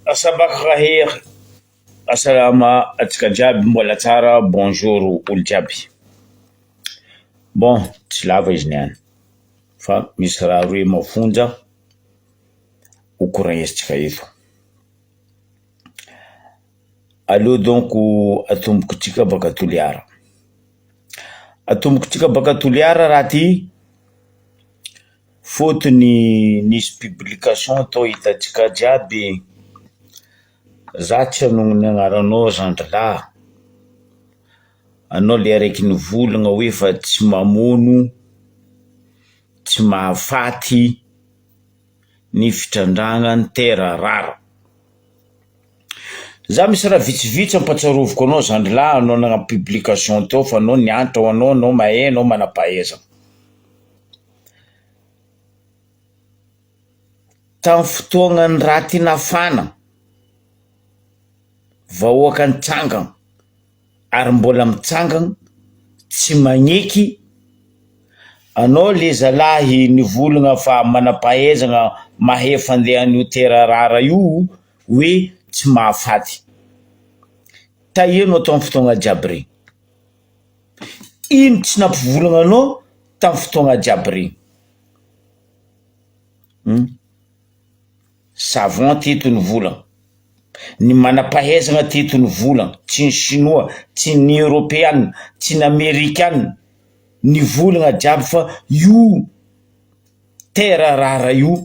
Asabak khahir. Assalama atika jiaby mbola tsara bonjour olo jiaby. Bon, tsy lava izy niany fa misy raha roy mafonja hokoragnetsika eto. Aleo donc atombokotsika baka Toliara. Atombokotsika baka Toliara raha ty fotony nisy publication atao hitatsika jiaby. Za tsy anognony agnaranao Zandrilahy. Anao le araiky nivolagna hoe fa tsy mamono, tsy mahafaty ny fitrandragna ny terra rara. Za misy raha vitsivitsy ampatsaroviko anao Zandrilahy, anao nagna publication teo fa anao nianatra ho anao mahay, anao manam-pahaizana. Tamin'ny fotoagnan'ny Ratinafana, vahoaka nitsangana ary mbola mitsangana tsy magneky, anao le zalahy nivolagna fa manam-pahaizana mahay fandehan'io terra rara io hoe tsy mahafaty. Taheno tamin'ny fotoagna jiaby regny. Ino tsy nampivolagna anao tamin'ny fotoagna jiaby regny? Savant teto nivolagna, ny manam-pahaizana teto nivolagna, tsy ny chinois, tsy ny européenne, tsy ny américaine, nivolagna jiaby fa io terra rara io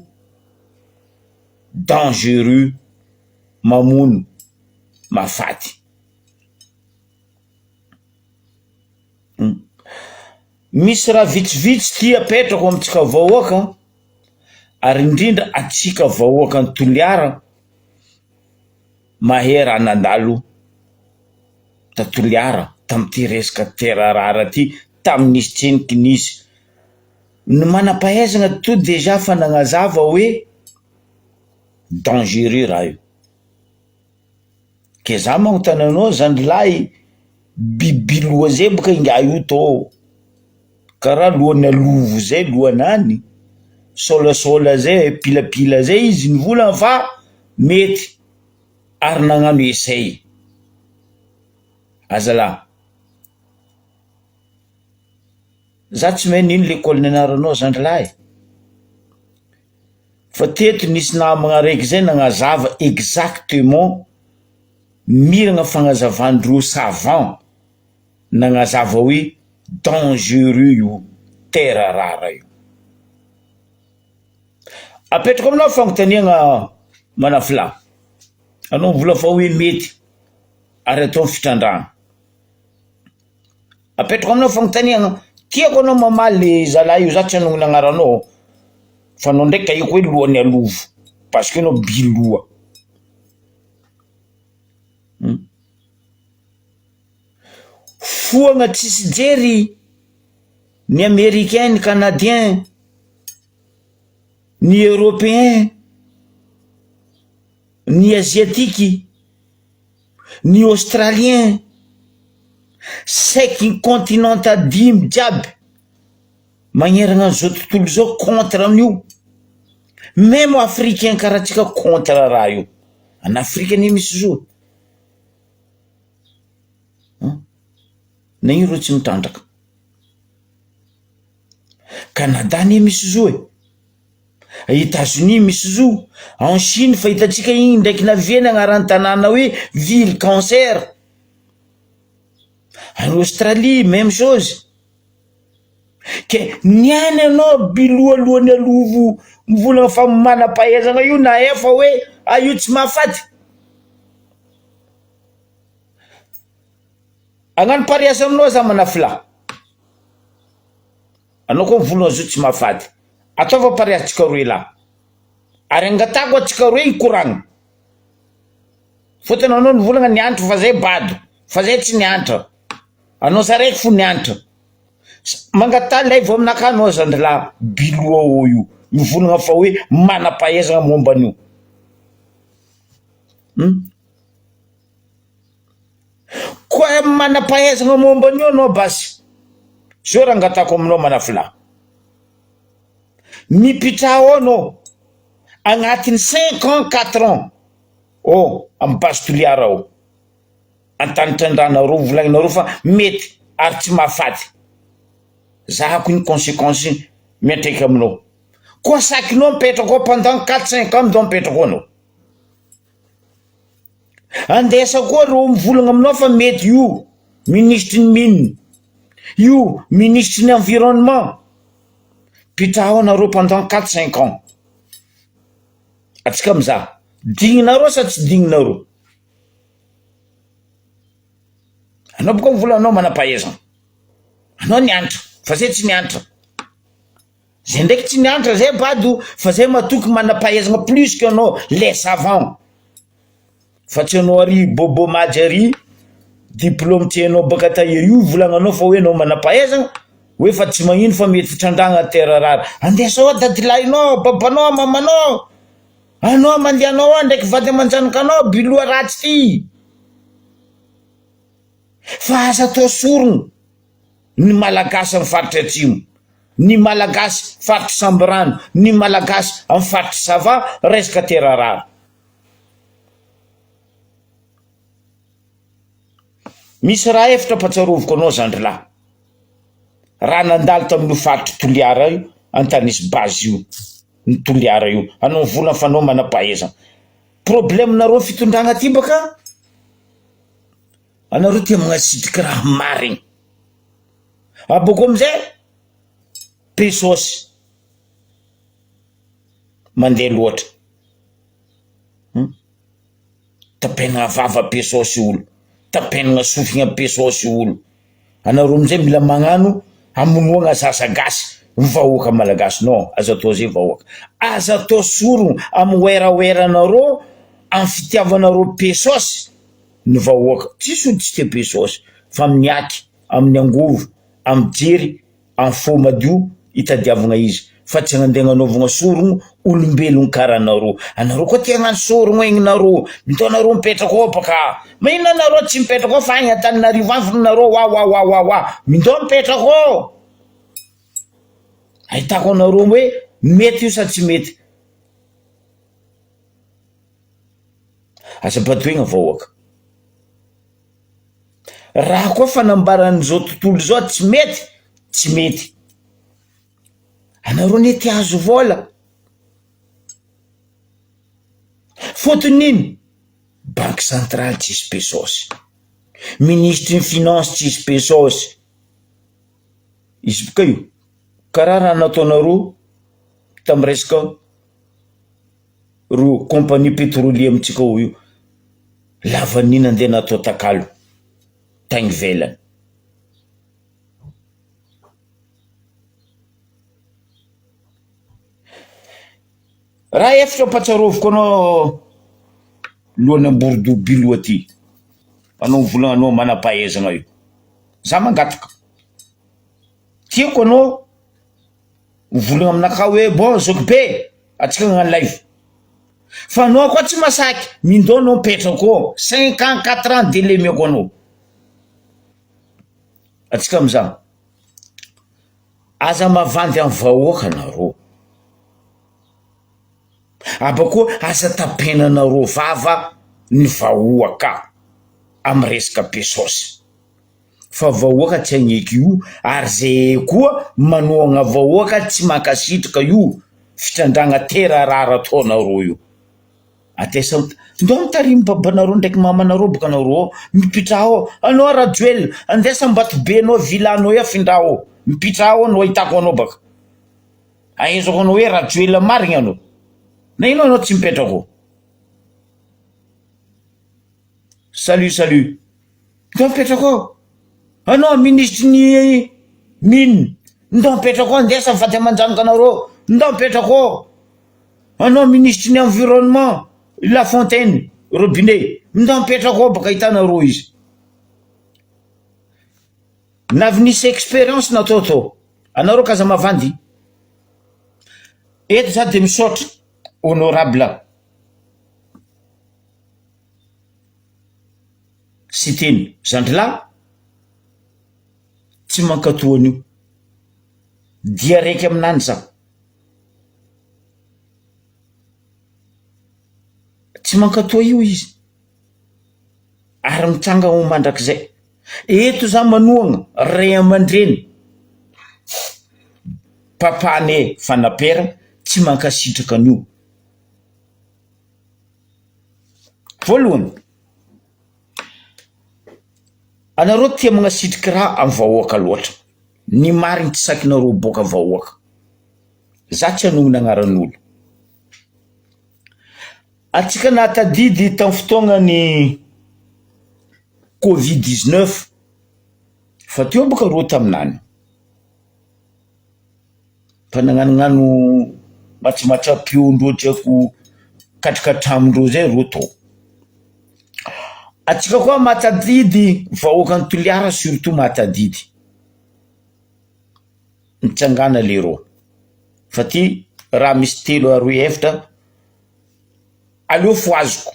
dangereux, mamono, mahafaty. Misy raha vitsivitsy ty apetrako amitsika vahoaka, ary indrindra atsika vahoaka ny Toliara mahay raha nandalo ta Toliara tamin'ity resaka terra rara ty, tamin'nisy tseniky nisy. Ny manam-pahaizana to déjà fa nagnazava hoe dangereux raha io. Ke za magnontany anao Zandrilahy, bibiloha zay boka inga io tô, karaha lohan'ny alovo zay lohanany, solasola zay, pilapila zay izy nivolagna fa mety ary nagnano essay. Azalahy, za tsy mahay nino l'école nianaranao Zandrilahy, fa teto nisy namagna raiky zay nagnazava exactement miragna fagnazavandreo savant, nagnazava hoe dangereux io terra rara io. Apetrako aminao fagnontaniagna Manafila, anao mivola fa hoe mety ary atao fitrandragna. Apetrako aminao fagnontaniagna, tiako anao mamaly le zalahy io, za tsy anognony agnaranao fa anao ndraiky haiko hoe lohan'ny alovo parce que anao biloha. Foagna tsisy jery ny américain, ny canadien, ny européen, ny asiatique, ny australien, saiky ny continent dimy jiaby magneragna an'izao tontolo zao contre an'io. Même africain karaha tsika contre raha io. Any Afrika anie misy zao. Na ino rô tsy mitrandraka? Canada anie misy zao e. États-Unis misy zo, en Chine fa hitatsika igny ndraiky naviany agnarany tanàna hoe ville cancer. En Australie même chose. Ke niany anao biloha lohan'ny alovo mivolagna fa manam-pahaizana io na efa hoe io tsy mahafaty. Agnano pariasa aminao za Manafila, anao koa mivolagna zo tsy mahafaty. Ataova pariasa tsika roe lahy, ary angatako atsika roe hikoragna. Fotony anao nivolagna nianatra fa zay bado, fa zay tsy nianatra. Anao saraiky fo nianatra. Mangataly lay vo aminaka anao Zandrilahy, biloha ô io, mivolagna fa hoe manam-pahaizana momba an'io. Koa manam-pahaizana momba an'io anao basy, zao raha angatako aminao Manafila. Mipitrao anao agnatin'ny 5 ans 4 ans amin'ny base toliara ao antanitrandrana ro volagninareo fa mety ary tsy mahafaty zahako iny conséquence miantraika aminao koa sakinao mipetraka ao pendant 4-5 ans midao mipetraka ao anao andesa koa reo mivolagna aminao fa mety io ministre ny mine io ministre ny environnement pitraho anareo pendant 4-5 ans atsika mizaha digninareo sa tsy digninareo anao boka mivolanao manam-pahaizana anao niantra fa zay tsy niantra zay ndraiky tsy niantra zay bado fa zay matoky manam-pahaizana plus que anao les savants fa tsy anao ary bobo magy ary diplôme tsy anao baka taia io volagnanao fa hoe anao manam-pahaizana hoe fa tsy magnino fa mety fitrandragna terre rare andesao dadilahinao babanao mamanao anao mandehanao ao ndraiky vady aman-janakanao biloa ratsy ty fa aza atao sorogno ny malagasy amin'ny faritra atsimo ny malagasy faritra samborano ny malagasy amin'ny faritra sava resaka terre rare misy raha efatra patsaroviko anao zandrilahy raha nandalo tamin'io faritra toliara io antanisy base io ny toliara io anao volana fa anao manam-pahaizana problème nareo fitondragna ty baka anareo tia magnasitriky raha marigny aboko amizay pesosy mandeha loatra tapenagna vava pesosy olo tapenagna sofigna pesosy olo anareo amizay mila magnano amonoagna zazagasy vahoaka malagasy non aza atao zay vahoaka aza atao sorogno amin'ny oeraoeranareo amin'ny fitiavanareo pesosy ny vahoaka tsisy olo tsy tia pesosy fa amin'ny aky amin'ny angovo amin'ny jery amin'ny fo madio hitadiavagna izy fa tsy agnandeha agnanovagna sorogno olombelogno karanareo anareo koa tia hagnano sorogno egninareo mitaonareo mipetraka ao baka magnino anareo tsy mipetraka ao fa agny Antananarivo any nareo wa mindao mipetraka ao ahitako anareo hoe mety io sa tsy mety asa badoegna vahoaka raha koa fanambaran'izao tontolo zao tsy mety anareo ne tia azo vola fotony ino banque centrale tsisy pesosy ministre ny finance tsisy pesosy izy boka io karaha raha nataonareo tamy resaka ro compagnie pétrolier amitsika ao io lavanina andeha natao takalo tagny velany raha efatra patsaroviko anao lohany amborodo biloa ty anao volagnanao manam-pahaizana io za mangataka tiako anao volagna aminaka hoe bon zokibe atsika gnano live fa anao koa tsy masaky mindao anao mipetraka ao 5 ans 4 ans délai miako anao atsika amizany aza mavandy amin'ny vahoaka anareo abakoa aza tapenanareo vava ny vahoaka amy resaka pesosy fa vahoaka tsy agneky io ary zay koa manoagna vahoaka tsy mankasitrika io fitrandragna terre rare ataonareo io atesa ndao mitarimy babanareo ndraiky mamanareo boka anareo mipitraha ao anao rajoel andesa mbatobe anao vilanao afindraha ao mipitraha ao anao hitako anao baka aezako anao hoe rajoel marigny anao na ino anao tsy mipetraka ao salut ndao mipetraka ao anao ministre ny mine ndao mipetraka ao andesa vady aman-janaka anareo ndao mipetraka ao anao ministre ny environnement La Fontaine robinet ndao mipetraka ao baka hitanareo izy navinisy expérience natao tao anareo kaza mavandy eto za de misaotra honorable siteny zandrilahy tsy mankatoan'io dia raiky aminany za tsy mankatoa io izy ary mitsanga ho mandrakizay eto za manoagna ray aman-dreny papane fanapera tsy mankasitraka an'io voalohany anareo tia magnasitrika raha amin'ny vahoaka loatra ny mariny tsy sakinareo boaka vahoaka za tsy anogny agnaran'olo atsika nahatadidy tamin'ny fotoagnany Covid-19 fa teo boka ro taminany fa nagnanognano matsimatsapio drako katrikatramindreo zay ro to atsika koa mahatadidy vahoaka ny Toliara surtout mahatadidy mitsangana lereo fa ty raha misy telo aroy efatra aleo foaziko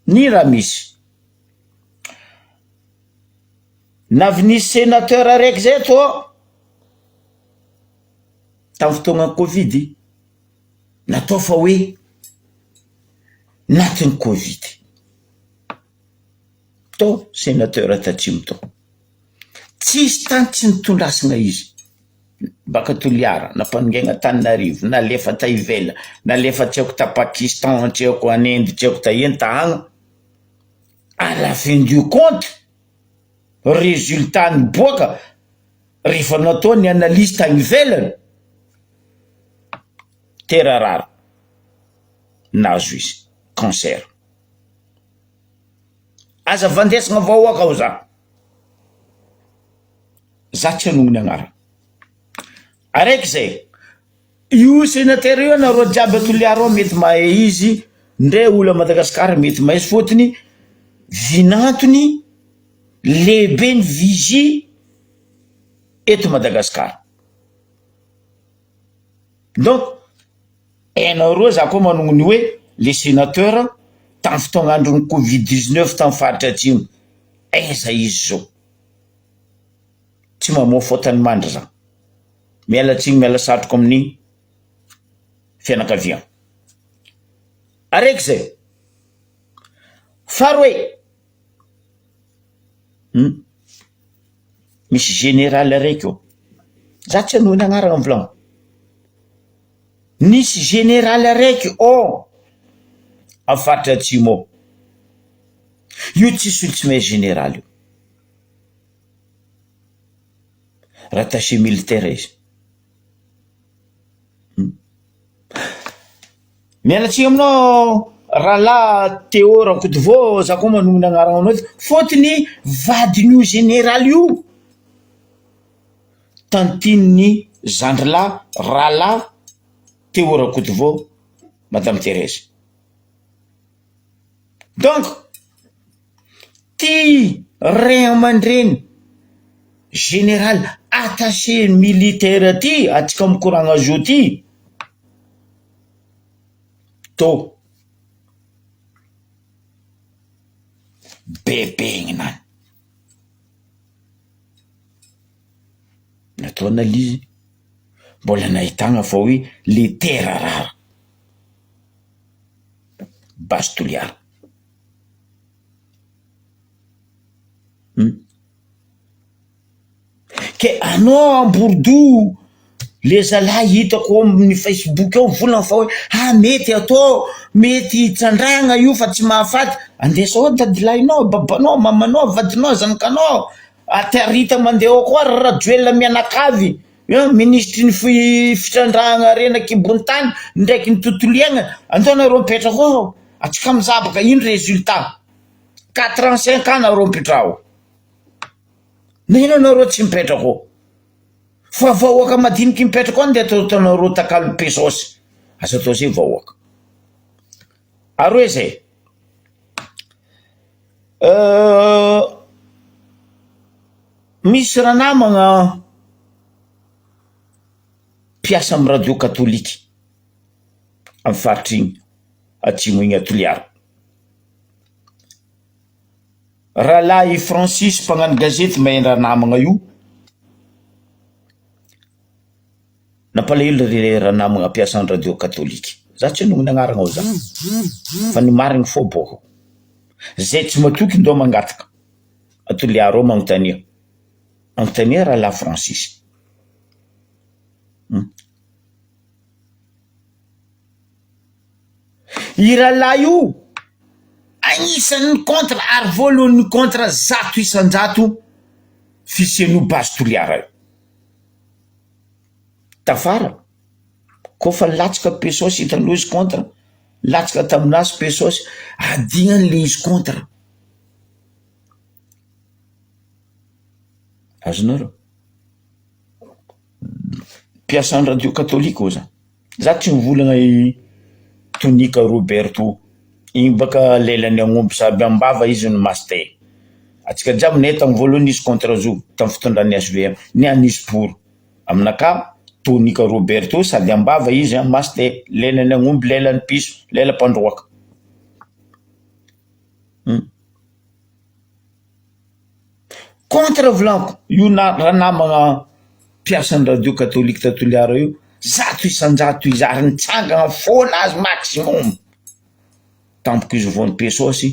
ny raha misy navy sénateur araiky zay to tamin'ny fotoagna Covid natao fa hoe natin'ny Covid to sénateur tatsimo to tsisy tany tsy nitondrasana izy baka Toliara nampanongena Tananarivo nalefa ta ivela nalefa tsy aiko ta Pakistan tsy aiko en Inde tsy aiko ta ino ta agny à la fin du compte résultat ny boaka rehefa natao ny analyse ta ivelany tera rara nazo izy cancer aza vandesagna vahoaka ao za tsy anogny ny agnarana araiky zay io sénateur io nareo jiaby Toliara ao mety mahay izy ndre olo Madagasikara mety mahay izy fotony vinantony lehibe ny vigie eto Madagasikara donc hainareo za koa manogny hoe les sénateurs tamin'ny fotoagnandron'ny Covid-19 tamin'ny faritra atsimo aiza izy zao tsy mamoa fotany mandry za miala tsiny miala satroko amin'ny fianakaviana araiky zay faroe misy général araiky io za tsy anogny agnarana amin'ny volagno nisy général araiky amin'ny faritra atsimo ao io tsisy olo tsy mahay général io rattaché militaire izy mialatsiny aminao Rala Théo Rakotovô za koa manogny agnarana anao fotony vadin'io général io tantininy zandrila Rala Théo Rakotovô Madame Thérèse donc ty ray aman-dreny général attaché militaire ty atsika mikoragna azo ty to bebe igny nany natao analyse mbola nahitagna fa hoe le terra rara base Toliara ke anao ambordo le zalahy hitako amin'ny Facebook ao volana fa hoe mety atao mety tsandragna io fa tsy mahafaty andesa ao dadilahinao babanao mamanao vadinao zanakanao atarita mandeha ao koa rajoelina mianakavy ministry ny fitrandrahana renaky ambony tany ndraiky ny tontolo iainana andao nareo mipetraka ao atsika mizabaka ino résultat 85 ans nareo mipetrao na ino nareo tsy mipetraka ao fa vahoaka madiniky mipetraka ao ndeha ataonareo takalo pesosy asa atao zay vahoaka aroe zay misy raha namagna mpiasa amin'ny radio katolika amin'ny faritra igny atsimo igny a Toliara rahalahy Francis mpagnano gazety mahay raha namagna io nampalahelo raha namagna mpiasa amin'ny radio katolika za tsy no nagnarana ao za fa ny marigny fô bôka zay tsy matoky ndao mangataka atoliaro magnontania raha la Francis i rahalahy io agnisan'ny contre ary voalohany contre 100 fisian'io basy toliara io tafara kofa latsaka pesosy hitanao izy contre latsaka taminazy pesosy adignany le izy contre azonareo mpiasan'ny radio katolika o za tsy mivolagna Tonika Roberto igny baka lelany agnomby saby ambava izy no maste atsika jiaby neta ny voalohany izy contre zo tamin'ny fitondrany SVM ny anisy pour aminaka Tonika Roberto sady ambava izy maste lelany agnomby lelany piso lela pandroaka contre vlanko io raha namagna mpiasan'ny radio katolika tatoliara io 100 izy ary nitsangana fôna azy maximum tampoko izy voan'ny pesosy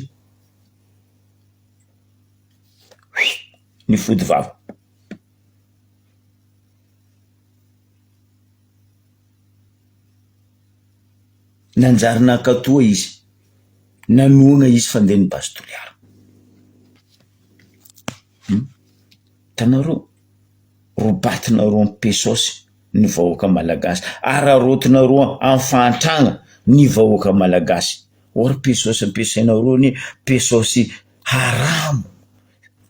ny fody vava nanjary nakatoa izy nanona izy fandeha ny basy toliara tanareo robatinareo amin'ny pesosy ny vahoaka malagasy ararotinareo amin'ny fantragna ny vahoaka malagasy or pesosy ampiasainareo ny pesosy haramo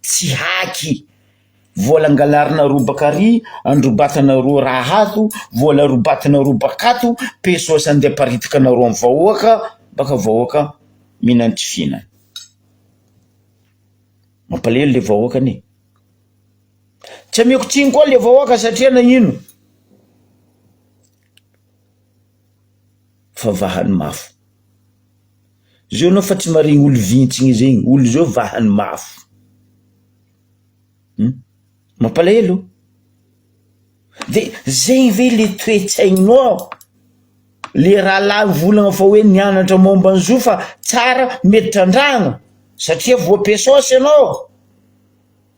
tsy haky vola angalarinareo bakary androbatanareo raha ato vola robatinareo bakato pesosy andeha paritikanareo amin'ny vahoaka baka vahoaka mihinany tsy fihinany mampalahelo le vahoaka ny tsy ameko tsiny koa le vahoaka satria nagnino fa vahany mafo zio anao fa tsy marigny olo vintsiny zegny olo zio vahany mafo mampalahelo de zegny ve le toetsaigninao le rahalahy volagna fa hoe nianatra momba an'izo fa tsara mety trandragna satria voapesosy ianao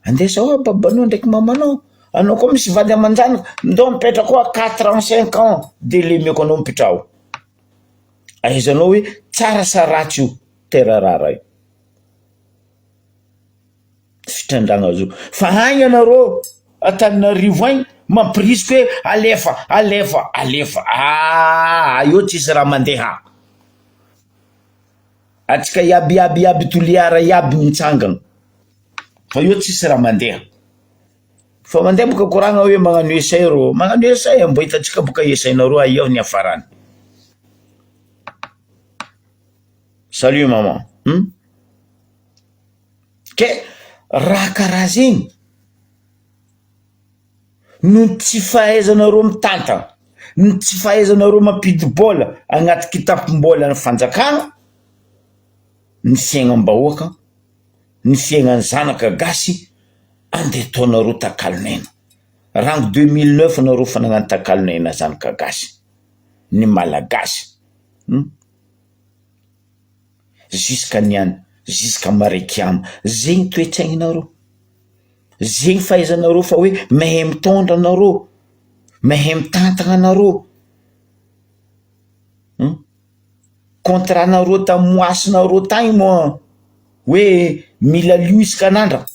andesa babanao ndraiky mamanao anao koa misy vady aman-janaka ndao mipetra koa 45 ans de le meko anao mipitrao aizanao hoe tsara sa ratsy io terarara io fitrandragna zo fa agny anareo Antananarivo agny mampirisika hoe alefa io tsisy raha mandeha atsika iaby toliara iaby mitsangana fa io tsisy raha mandeha fa mandeha boka koragna hoe magnano essai ro magnano essai mbo hitatsika boka essainareo aiao ny afarany salut maman ke raha karaha zegny no tsy fahaizanareo mitantana no tsy fahaizanareo mampidi bola agnaty kitapom-bola ny fanjakana ny fiaignam-bahoaka ny fiaignany zanaka gasy andeha taonareo takalonena rango 2009 nareo fa nagnano takalonena zanaka gasy ny malagasy jusqu'à niany jusqu'à marikiama zegny toetsaigninareo zegny fahaizanareo fa hoe mahay mitondra anareo mahay mitantana anareo contratnareo tamin'ny moasinareo tagny moa hoe mila lio iskan'andra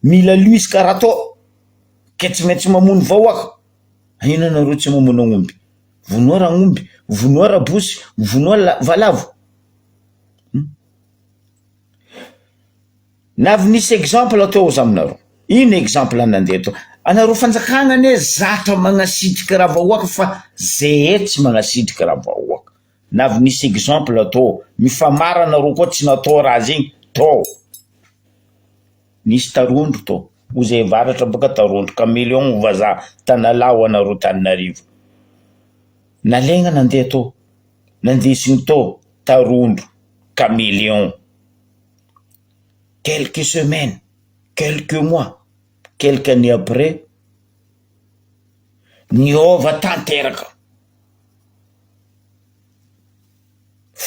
mila lio iska rato ke tsy maintsy mamono vahoaka ino anareo tsy mamono agnomby vonoa raha agnomby vonoa raha bosy vonoa valavo navy nisy exemple atao za aminareo ino exemple nandeha to anareo fanjakagna ane zatra magnasitriky raha vahoaka fa ze tsy magnasitriky raha vahoaka navy nisy exemple atao mifamara anareo koa tsy natao raha zegny to nisy tarondro to ozay varatra baka tarondro camelion vaza tanalao anareo Tananarivo nalegna nandeha to nandesigny to tarondro camelion quelques semaines, quelques mois, quelques années après, niova tanteraka.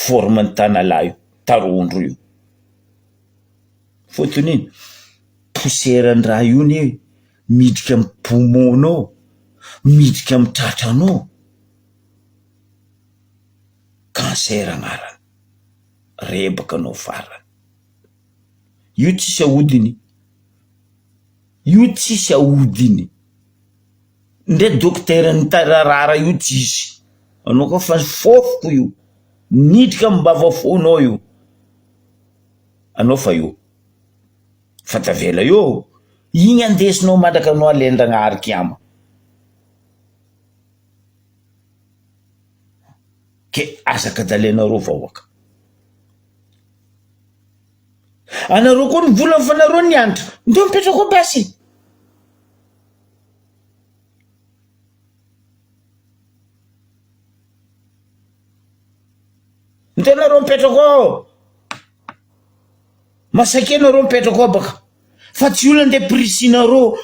formany tanalahy io tarondro io fotony iny poussière-ndraha io ny midika amy poumon-nao midika amy tratranao cancer agnarany rebaka anao farany io tsisy ahodiny io tsisy ahodiny ndre dokotera ny tararara io tsisy anao koa fa fofoko io midika mbava fonao io anao fa io fa tavela io igny andesinao mandraka anao alendragnahary kiama ke azaka dalenareo vahoaka anareo koa ny volany fanareo ny andro ndeo mipetraka koa basy ntenareo mipetraka ao masakenareo mipetraka ao baka fa tsy olona nde prisinareo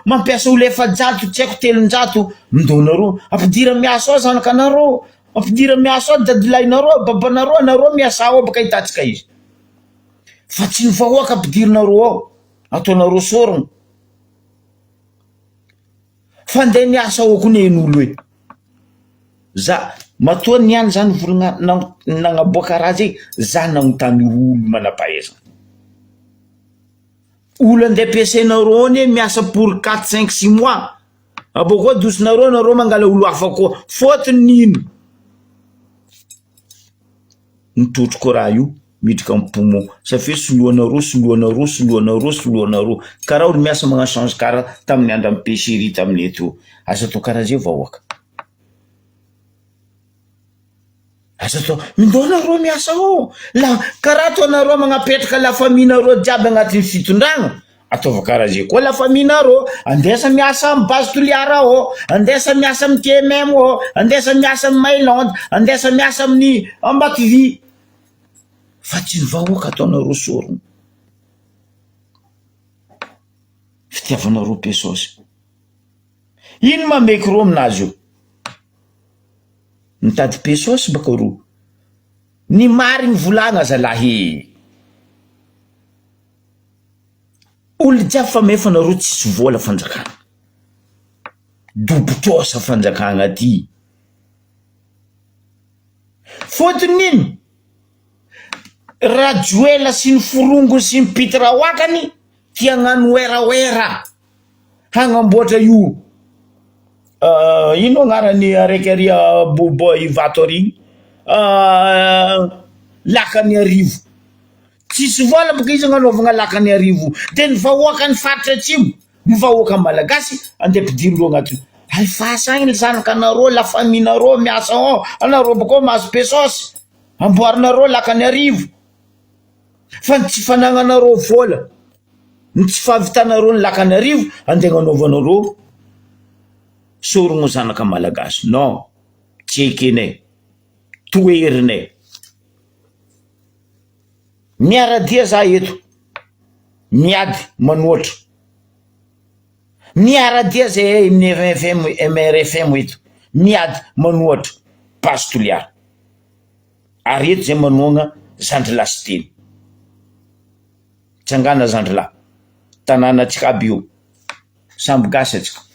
mampiasa olo efajato tsy haiko telonjato mindonareo ampidira miasa ao zanakanareo ampidira miasa ao dadilahinareo babanareo anareo miasa ao baka hitatsika izy fa tsy ny vahoaka ampidirinareo ao ataonareo sorogno fa nde niasa ao koa nen'olo hoe za matoa niany zany volagna nagnaboaka raha zay za nagnotany olo manam-pahaizana olo ande ampiasainareo any miasa pour 4-5-6 mois aboko adosinareo nareo mangala olo hafa koa fotony nino nitrotroko raha io midika amy poumon safia soloanareo karaha olo miasa magna change karaha tamin'ny andro amy pécherie tamin'ny eto asa atao karaha zay vahoaka asa atao mindonareo miasa ao la karaha ataonareo magnapetraka la famille-nareo jiaby agnatin'ny fitondragna ataova karaha zay koa la famille-nareo andesa miasa amy base toliara ao andesa miasa amy TMM ao andesa miasa amy Mailande andesa miasa amin'ny Ambatovy fa tsy ny vahoaka ataonareo sorogno fitiavanareo pesosy ino mameky ro aminazy io mitady pesosy baka ro ny marigny volagna zalahy olo jiaby fa mefanareo tsisy vola fanjakana dobotrosa fanjakana aty fotony ino rajoela sy ny forongony sy ny pitra wakany tia gnano eraoera hagnamboatra io ino agnarany araiky aria bobo ivato ary lakany arivo tsisy vola baka izy agnanovagna lakany arivo de ny vahoaka ny faritra atsimo ny vahoaka malagasy ande ampidirindreo agnatiny ay fasagny zanakanareo la famille-nareo miasa ao anareo bako mahazo pesosy amboarinareo lakany arivo fa ny tsy fanagnanareo vola ny tsy fahavitanareo ny lakany arivo ande agnanovanareo sorogno zanaka malagasy non tsy ekenay toerinay miaradia za eto miady manoatra miaradia zay MRFM eto miady manoatra base toliara ary eto zay manoagna Zandrilahy sy teny tsangana Zandrilahy tanàna atsika aby io samby gasy atsika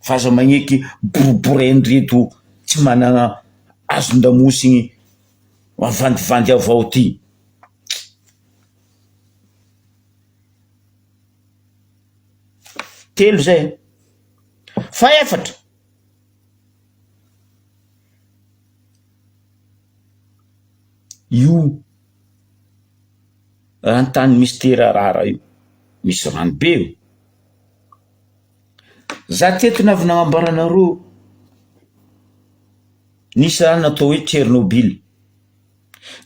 fa aza magneky boroborendreto tsy manana azon-damosigny vandivandy avao ty telo zay fa efatra io ranontany misy terarara io misy ranobe io za teto navy nagnambaranareo nisy raha natao hoe Tchernobyl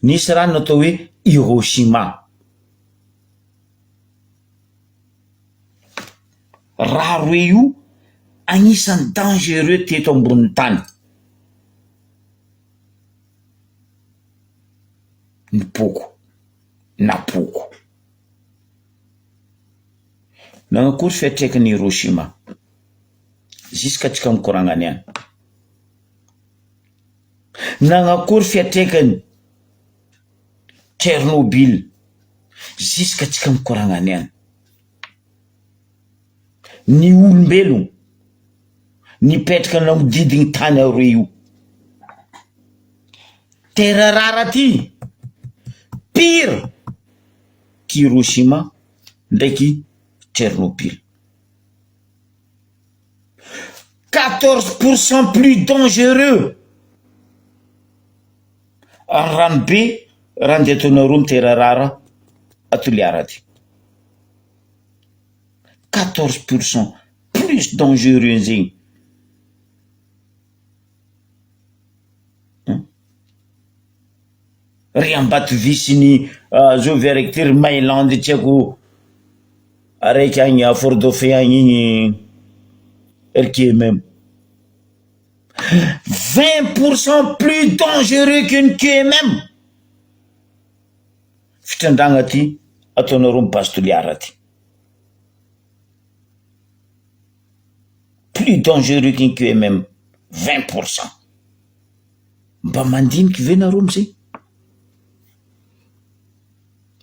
nisy raha natao hoe Hiroshima raha roe io agnisan'ny dangereux teto ambony tany ny poko na poko nagnakory fiatraikany Hiroshima ziska tsika mikoragnany any nagnakory fiatrekany Tchernobyl ziska tsika mikoragnany any. Ny olombelogno nipetraka namodidiny tany aroe io. Terra rara ty pire Hiroshima ndraiky Tchernobyl. 14% plus dangereux ranobe raha ndeha ataonareo mitera rara atoliara ty. 14% plus dangereux zegny. Riambatovy zao verrecteur Mainland tsy haiko araiky agny à Fort-Dauphin agny igny erke même 20% plus dangereux que ny QMM. Fitrandragna ty ataonareo mibasy toliara ty. Plus dangereux qu'une QMM 20%. Mba mandiniky ve nareo amizay?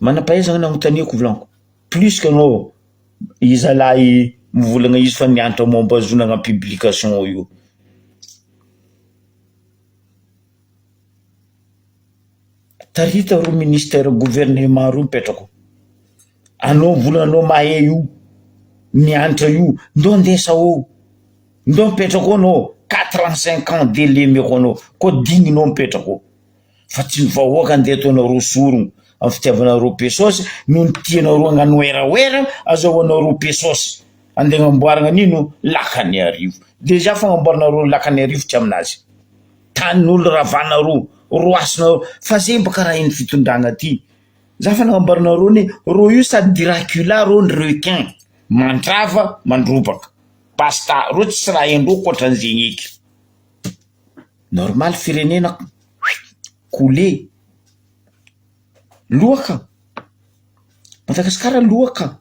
Manam-pahaizana nagnontaniako volaniko. Plus que anao izy alahy mivolagna izy fa nianatra mombazonagna publication io. Tarita ro ministère gouvernement ro mipetrako. Anao volanao mahay io, nianatra io, ndo ndesa ao. Ndo mipetrako anao 45 ans délai meko anao, ko digninao mipetrako. Fa tsy mivahoaka andeha ataonareo sorogno amin'ny fitiavanareo pesosy no ny tianareo hagnano eraoera azahoanareo pesosy. Andeha agnamboarana nino lakany arivo. Déjà fagnamboaranareo lakany arivo tsy aminazy. Tanin'olo ravanareo, roasinareo, fa zay baka raha iny fitondragna ty. Za fa nagnamboaranareo ni ro io sady Dracula ro ny requin, mandrava mandrobaka. Basta ro tsy raha endro koatran'zegny eky. Normal firenena coulé. Lohaka. Madagasikara lohaka.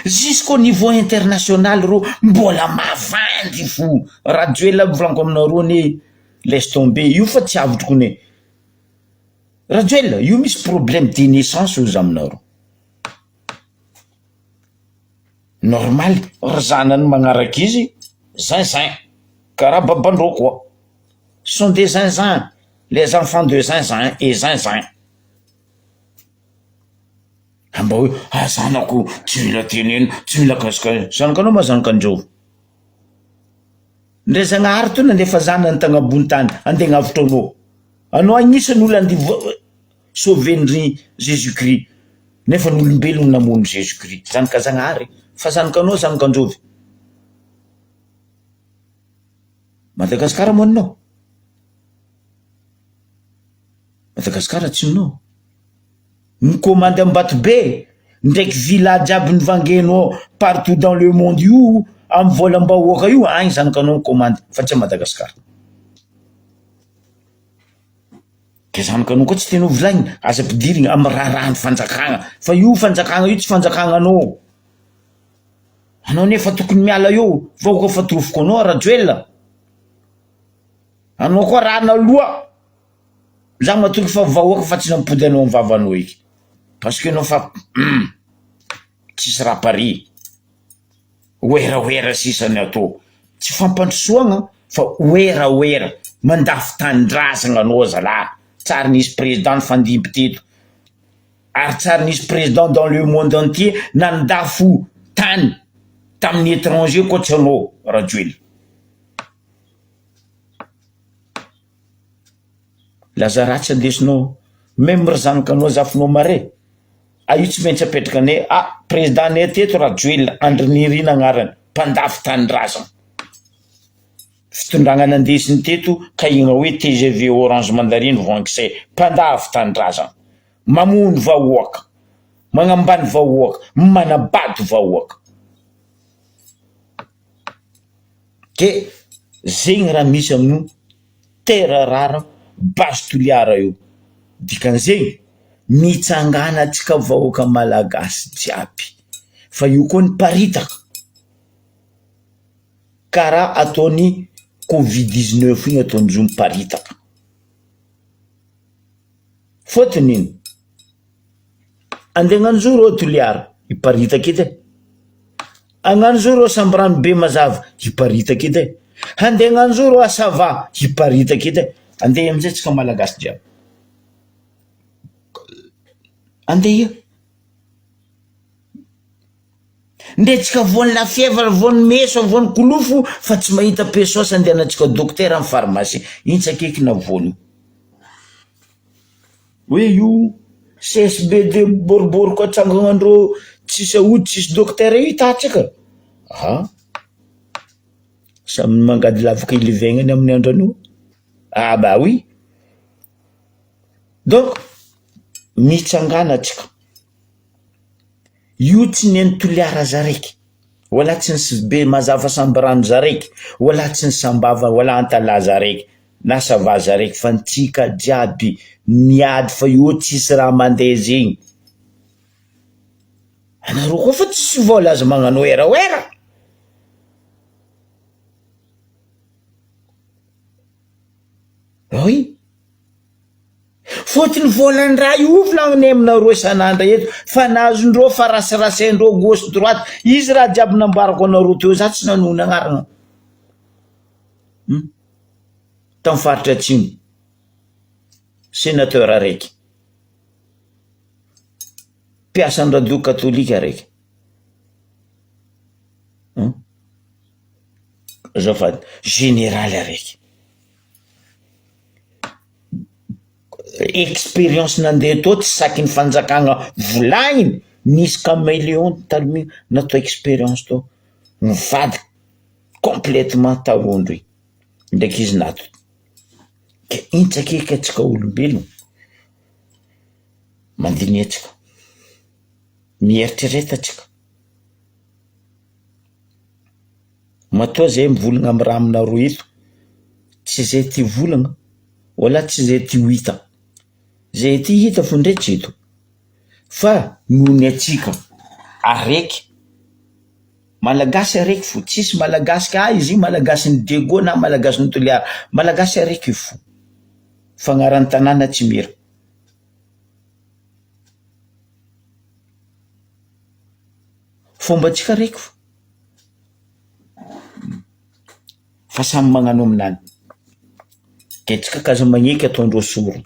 Jusqu'au niveau international ro mbola mavandy fo. Rajoela volaniko aminareo ni laisse tomber. Io fa tsy avy tokony. Rajoela, io misy problème de naissance aux aminareo. Normal, razanany magnaraka izy, zinzin. Karaha babandreo koa. Ce sont des zinzins. Les enfants de zinzin et zinzin. Amba hoe, zanako, tsy mila teneno, tsy mila kasika. Zanakanao ma zanakan-dreo. Ndre Zagnahary to nandefa zanany tagnambony tany, andeha gnavitra anao. Anao agnisan'olo andeha sauver-ny Jésus-Christ. Nefa n'olombelogno namono Jésus-Christ. Zanaka Zagnahary. Fa zanakanao zanakan-dreo. Madagasikara moninao. Madagasikara tsinonao. Micommande Ambatobe ndraiky village aby nivangenao partout dans le monde io amy volam-bahoaka io agny zanakanao micommande fa tsy Madagasikara. Ke zanakanao koa tsy tenao volagny aza ampidirigna amy raharahan'ny fanjakagna fa io fanjakagna io tsy fanjakagna anao. Anao nefa tokony miala eo vahoaka fatorofoko anao Rajoela. Anao koa rana loha. Za matoky fa vahoaka fa tsy nampody anao vavanao eky. Parce que anao fa tsisy rapari. Oera sisany atao. Tsy fampandrosoagna fa oera. Mandafy tandrazagna anao zalahy. Tsary nisy président fandimby teto. Ary tsary nisy président dans le monde entier nandafo tany tamin'ny étranger koa tsy anao Rajoela. Lazaratsy andesinao, même ry zanakanao zafinao mare. Io tsy maintsy apetraka anay, président nay teto Rajoela, Andry Nirina agnarany, mpandafy tanindrazana. Fitondragna nandesiny teto, ka igna hoe TGV Orange Mandarine voankisay, mpandafy tanindrazana. Mamono vahoaka, magnambany vahoaka, manabady vahoaka. Ke zegny raha misy amino terra rara basy toliara io. Dikan'izegny mitsangana atsika vahoaka malagasy jiaby. Fa io koa ny paritaka. Karaha ataony Covid-19 iny ataony zo miparitaka. Fotony iny andeha hagnano zo rô Toliara hiparitaka edy e, hagnano zo rô Sambrano be mazava hiparitaka edy e, andeha hagnano zo rô Asava hiparitaka edy e. Andeha amizay tsika malagasy jiaby, andeha ndetsika voany lafievra, voany meso, voany kolofo fa tsy mahita pesosy andehanantsika dokotera amin'ny pharmacie, iny tsy akaiky na voany hoe io CSBD boribory koa trangagnandreo tsisy aody tsisy dokotera io tatraka. Samy mangady lavaka ilivagnany amin'ny andro anio. Bah oui, donc mitsangana atsika io tsy neny Toliara zaraiky, wala tsy ny be mazava Sambrano zaraiky, wala tsy ny Sambava, wala Antala zaraiky na Sava zaraiky, fa ntsika jiaby miady fa io tsisy raha mandeha zegny. Anareo koa fa tsisy vola aza magnano era. Oui, fotony volan-draha io volagniny aminareo isan'andro eto, fa nazondreo fa rasirasaindreo gauche droite, izy raha jiaby nambarako anareo teo za tsy nanony agnarana tamin'ny faritra atsimo, sénateur araiky, mpiasan'ny radio katolika araiky, azafady généraly araiky, expérience nandeha tao tsy saky ny fanjakagna volagniny nisy caméléon talmi natao expérience tao mivady complètement tarondro ndraiky izy nato. Ke iny tsy akaiky atsika olombelogno mandiny atsika mieritrereta atsika matoa zay mivolagna amin'ny raha aminareo eto tsy zay ty volagna wala tsy zay ty hita, zay ty hita fo ndray tsy eto, fa nohony atsika araiky malagasy araiky fo, tsisy malagasy ka izy malagasy ny Diego na malagasy ny Toliara, malagasy araiky fo, fagnaran'ny tanàna tsy mira. Fomba tsika araiky fo, fa samy magnano aminany. Ke tsika kaza magneky ataondreo sorona,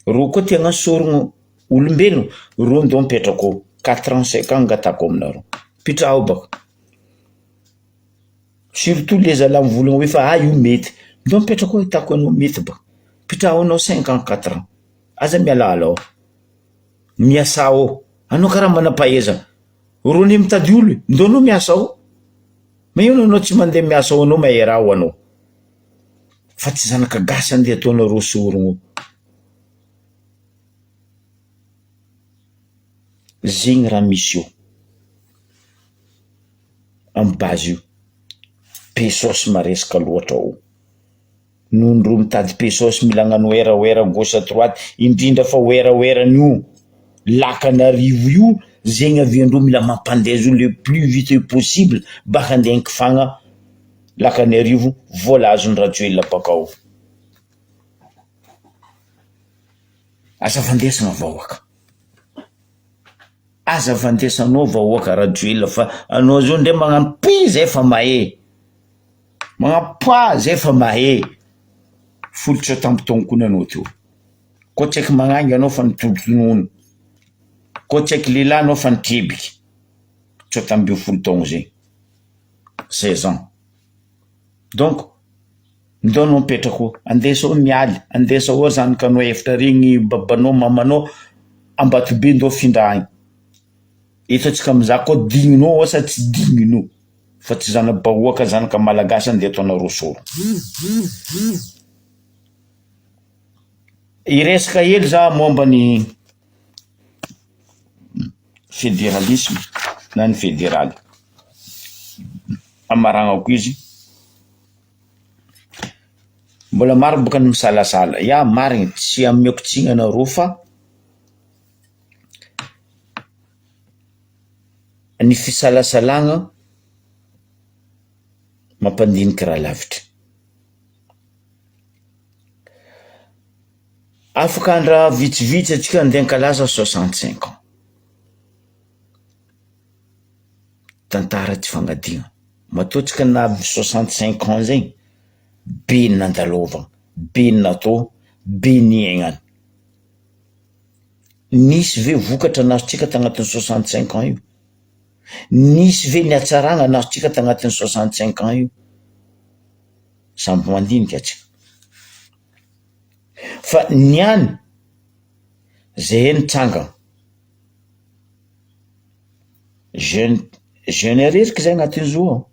ro koa tegna sorogno olombelogno, ro ndo mipetrako 4 ans 5 ans ngatako aminareo, pitraho baka, surtout le zala mivolagna hoe fa io mety, ndo mipetrako hitako anao mety baka, pitraho anao 5 ans 4 ans, aza mialala ao, miasa ao, anao karaha manam-pahaizana, ro ne mitady olo ndo anao miasa ao, ma ino anao tsy mandeha miasa ao anao mahera ao anao, fa tsy zanaka gasy andeha ataonareo sorogno. Zegny raha misy io amin'ny base io, pesosy maresaka loatra ao, nondro mitady pesosy mila hagnano era gauche droite, indrindra fa oeran'io lakan'arivo io, zegny aviandreo mila mampandeha zo le plus vite possible baka andeha hinkifagna lakany arivo vola azony radio bakao. Aza vandesana vahoaka, aza vandesanao vahoaka radio fa anao zao ndray magnano pi zay fa mahe, magnapoa zay fa mahe, folotro tampon-taonkony anao teo, koa tsy aiky magnangy anao fa nitolotolono, koa tsy aiky lehilahy anao fa nitrebiky, tso tamby 20 taogno zay 16 ans. Donc ndao anao mipetrako, andesao mialy, andesao ao zanakanao efatra regny, babanao mamanao Ambatobe ndao findrahagny, eto atsika mizaha koa digninao sa tsy digninao, fa tsy zana-bahoaka zanaka malagasy andeha ataonareo soro. Iresaka hely za momba ny fédéralisme na ny fédéral, amaragnako izy mbola maro boka ny misalasala, ya marigny tsy amiako tsigna anareo fa ny fisalasalagna mampandiniky raha lavitra. afaka andra vitsivitsy atsika andeha ankalaza 65 ans tantara tsy fangadina matoatsika na 65 ans zay be ny nandalovagna be ny natao be ny aignany nisy ve vokatra nazotsika tagnatin'ny 65 ans io nisy ve ny atsaragna nazotsika tagnatin'ny 65 ans io samby mandinika atsika fa niany zay nitsangana jeune reriky zay agnatin'izao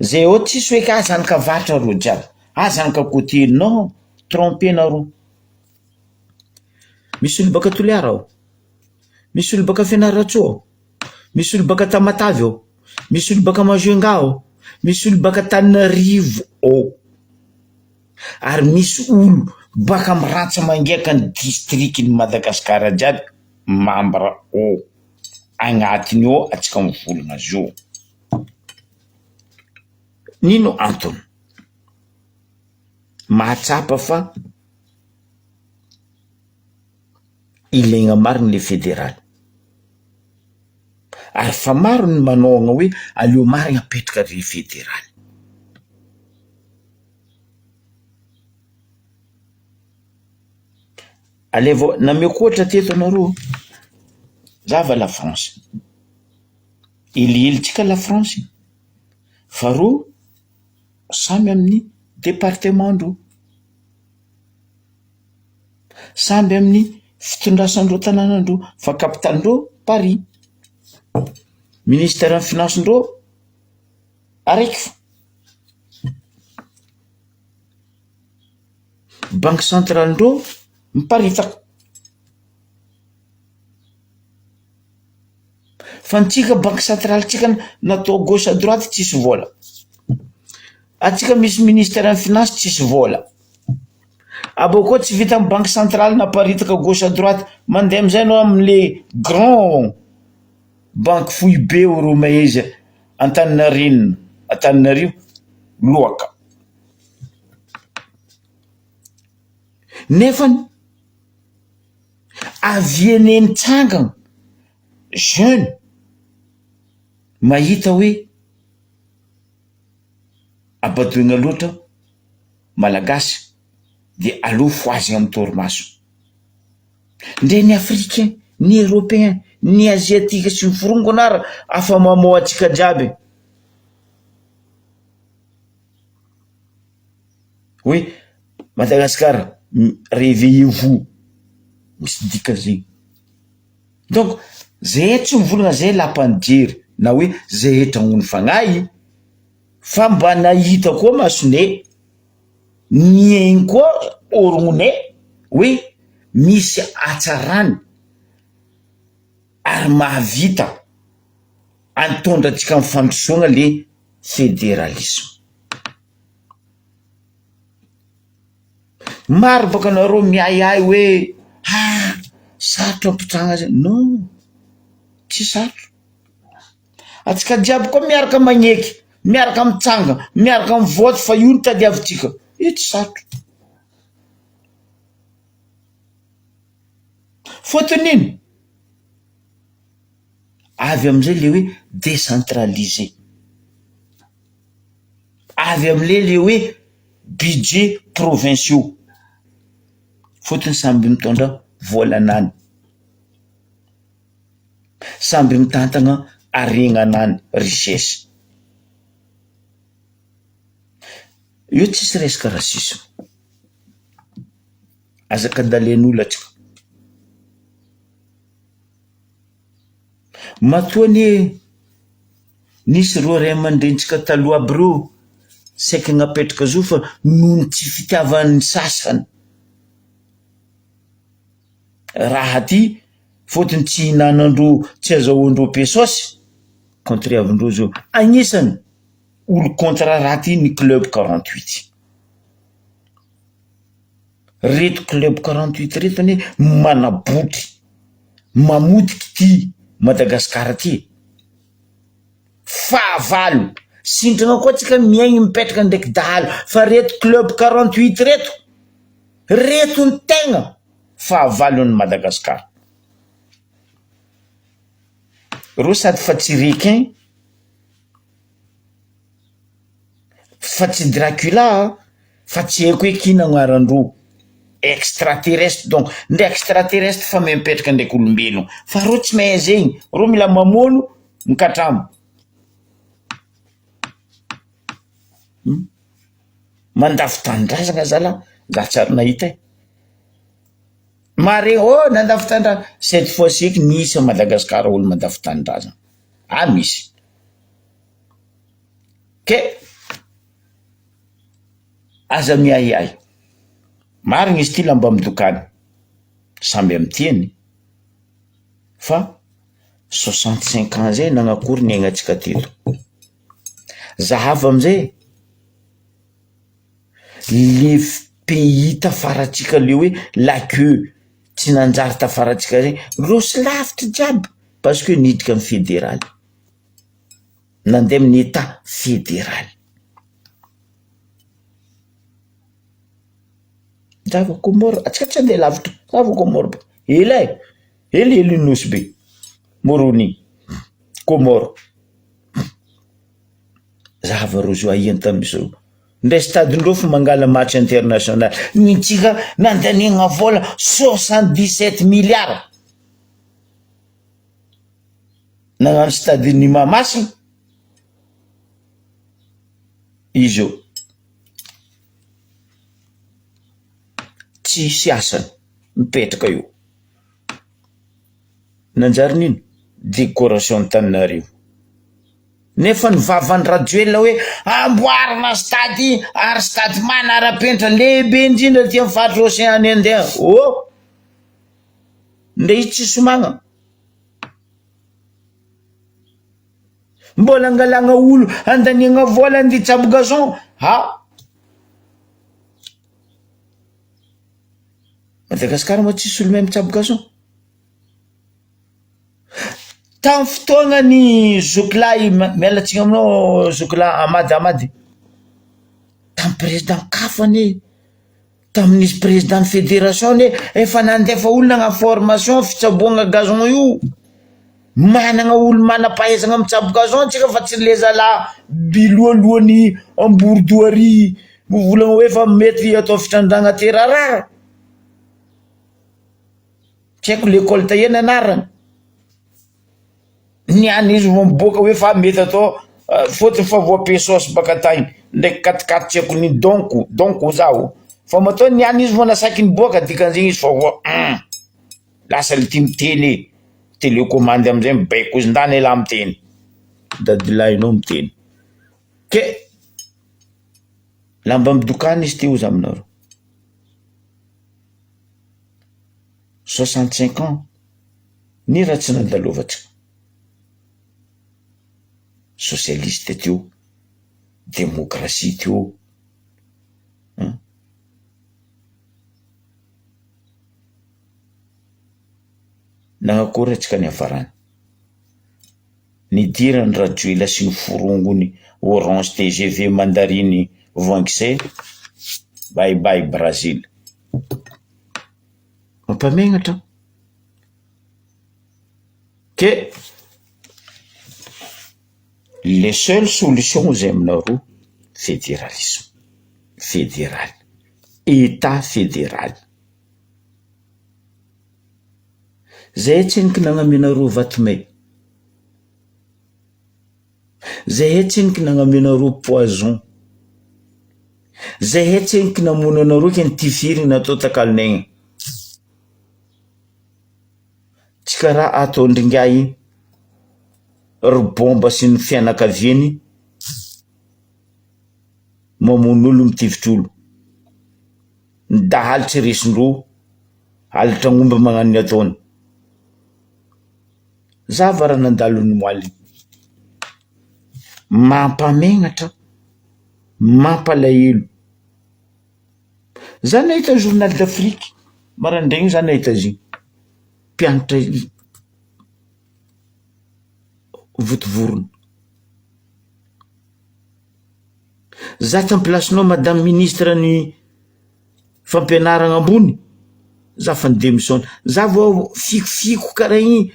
zay o tsisy hoe ka azany ka vatra ro jiaby azany ka côté non trompé nareo misy olo baka Toliara ao misy olo baka Fianaratsoa ao misy olo baka Tamatavy ao misy olo baka Majunga ao misy olo baka Tananarivo ao ary misy olo baka mirantsa mangeaka ny distrikiny Madagasikara jiaby membre ao agnatiny ao atsika mivolagna zio nino antony mahatsapa fa ilaigna mariny le fédéral ary fa maro ny manaogna hoe aleo marigny apetraka re fédéral alevo nameko ohatra teto anareo zava la France ilitsika la France faroa samy amin'ny département-ndreo samby amin'ny fitondrasandreo tanànandreo fa kapitalandreo Paris ministère ny financendreo araiky fa banque centrale-ndreo miparitaka fa ntsika banque centrale tsika natao gauche à droite tsisy vola atsika misy ministère ny finance tsisy vola aboko tsy vita amin'ny banque centrale naparitaka gauche à droite mandeha amizay anao amin'le grand banque foy be roma izy Antananarivo loaka nefany aviene nitsangana jeune mahita hoe abadoigna loatra malagasy de alofo azy amin'ny torimaso ndre ny africain ny européen ny asiatique sy ny forongonara afa mamoa atsika jiaby hoe Madagasikara réveillez-vous misy dika zay donc zay tsy mivolagna zay lampanjery na hoe zay etragno fagnahy fa mba nahita koa masone niaigny koa orognone hoe misy atsarany ary mahavita antondra atsika amin'ny fandrosoagna le fédéralisme maro baka nareo miahiahy hoe sarotra ampitragna zay non tsy sarotro atsika jiaby koa miaraka magneky miaraka mitsanga miaraka mivoty fa io ny tadiavintsika io tsy sarotro fotony ino avy amizay le hoe décentralisé avy amile le hoe budget provinciaux fotony samby mitondra volanany samby mitantagna aregnanany richesse io tsisy resaka rasisme azaka dalen'olo atsika matoany nisy ro ray aman-drentsika taloha aby reo saiky gnapetraka zo fa nohony tsy fitiavan'ny sasany raha ty fotony tsy hinanandro tsy azahoandreo pesosy kontriavindreo zao agnisany olo kontra raha ty ny club 48 reto club 48 reto ny manabotry mamodiky ty Madagasikara ty fahavalo sindragna koa tsika miaigny mipetraka ndraiky dahalo fa reto club 48 reto reto ny tegna fahavalon'ny Madagasikara. Ro sady fa tsy requin, fa tsy Dracula, fa tsy haiko hoe kina agnaran-droa. Extraterrestre donc, ndre extraterrestre fa mipetraka ndraiky olombelogno, fa ro tsy mahay zegny, ro mila mamono mikatramo. Mandafy tanindrazana zala, za tsary nahita e. Mare nandafy tanindrazana, cette fois-ci nisy a Madagasikara olo mandafy tanindrazana. Misy. Ke aza miahiahy. Marigny izy ty lamba midokany, samby am'tiany, fa 65 ans zay nagnakory ny aignatsika teto. Zahava am'izay, le pays tafaratsika le hoe lakeu tsy nanjary tafaratsika zay, rosy lavitra jiaby, parce que niditra amin'ny fédéral, nandeha amin'ny état fédéral. Zava Komoro, atsika tsy andeha lavitra, zava Komoro, ely nosy be, Moroni, Komoro. Zava rozo ahenta misy ndray stade-ndreo fa mangala match international, nitsika nandaniagna vola 77 milliards. Nagnano stade ny Mahamasina, izy io tsisy asany mipetraka io. Nanjary nino? Décoration Antananarivo. Nefa ny vavan'ny Rajoelina hoe amboarina stady ary stady manara-penitra lehibe indrindra ty amin'ny faritra Océan Indien. Ndre izy tsy somagna. Mbola angalagna olo andaniagna vola andia tsabo gazon. Madagasikara moa tsisy olo mahay mitsabo gazon. Tamin'ny fotoana ny Zoklahy, mialatsika aminao Zoklahy Amady, tamin'ny président kafany, tamin'ny président fédération efa nandefa olona agna formation fitsaboagna gazon io. Managna olo manam-pahaizana mitsabo gazon tsika fa tsy le zala biloalohany Ambourdoiry volagna hoe fa mety atao fitrandragna terarara. Tsy haiko l'école tahiny anarany. Niany izy vao miboaka hoe fa mety atao fotony fa voapesosy baka tagny ndraiky katikaty tsy haiko ny donko zaho, fa matao niany izy vao nasaky niboaka dikan'izegny izy fa voa lasa le ty miteny télécommande am'izay mibaiko izy ndany ela miteny dadilahinao miteny. Ke lamba midokany izy ty ozy aminareo 65 ans ny raha tsy nandalovatsika. Socialiste teo, démocratie teo, nagnakory atsika ny hafarany. Nidirany Rajoelina sy ny forongony Orange TGV Mandariny Voangisay, bye bye Brazil. Mampamenatra. Ke les seules solutions zay aminareo, fédéralisme, fédéral, état fédéral. Zay tsiniky nagnamenareo Vatomey, zay tsiniky nagnamenareo Poison, zay tsiniky namonanareo kentifiry natao takalinaigna. Tsy karaha atao ndringay ribomba sy ny fianakaviany mamono olo mitivitr'olo, dahalitry resindreo alitra ngomba magnano ny ataony. Zava raha nandalony moaly, mampamenatra, mampalahelo. Za nahita journal d'Afrique marandraigny, za nahita izy mpianatra votovorona. Za tamplasinao madame ministre ny fampianarana ambony za fa démission za vao fikofiko karaha igny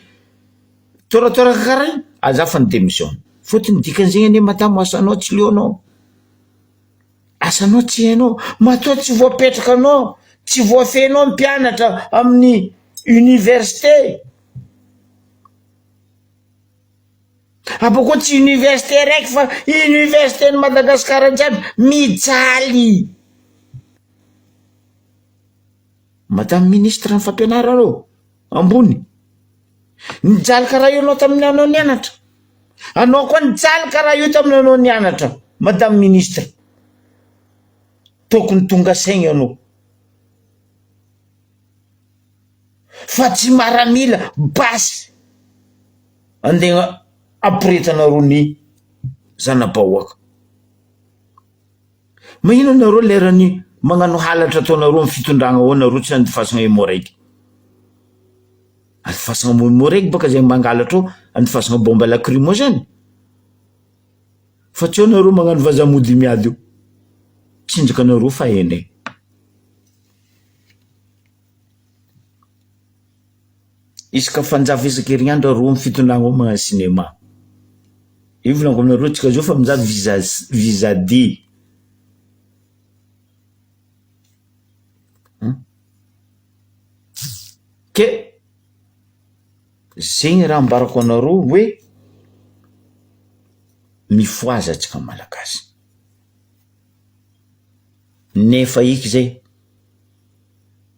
toratoraka karaha igny za fa démission fotony dikan'izegny anie madamo asanao tsy leonao asanao tsy hainao matoa tsy voapetraka anao tsy voafenao mpianatra amin'ny université abako tsy université raiky fa université ny Madagasikara jiaby mijaly madame ministre ny fampianarana ambony nijaly karaha io anao tamin'ny anao nianatra anao koa nijaly karaha io tamin'ny anao nianatra madame ministre tokony tonga saigny anao fa tsy maramila basy andegna apiretana rony zanabahoaka mahino nareo lerany magnano halatra ataonareo amin'ny fitondragna ao nareo tsy andifasagna hémorragie andifasagna hémorragie baka zay mangalatra ao andifasagna bombe lacrymogène fa tsy ao nareo magnano vazamody miady io tsinjaka nareo fa ene isaka fanjava isan-kerinandro areo amin'ny fitondragna ao magnano cinéma io volanako aminareo tsika zao fa mizaha visa D ke zegny raha ambarako anareo hoe mifoaza atsika malagasy nefa iky zay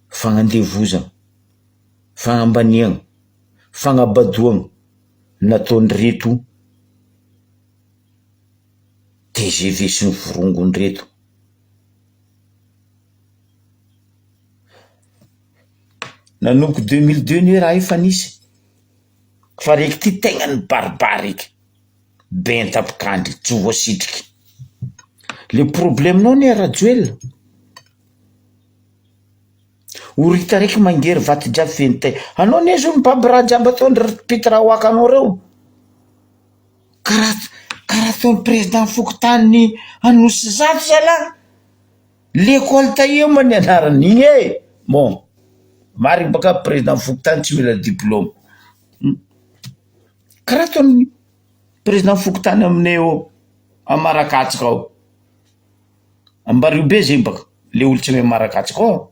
fagnandevozana fagnambaniagna fagnabadoagna nataony reto TGV sy ny vorongony reto nanomboky 2002 ny raha io fa nisy fa reky ty tegna ny baribariky bentapikandry tsy voasitriky le problemenao ny arajoela orita raiky mangery vaty jiaby fenitay anao nezo ny baby raha jiaby ataony pitra hoaka anao reo karaha ataony président Fokotany anosy zato zala l'école taio many anarany igny e bon marigny baka président Fokotany tsy mila diplôme karaha ataony président Fokotany aminay ao Amarakatsika ao Ambaribe zegny baka le olo tsy mahay Amarakatsika ao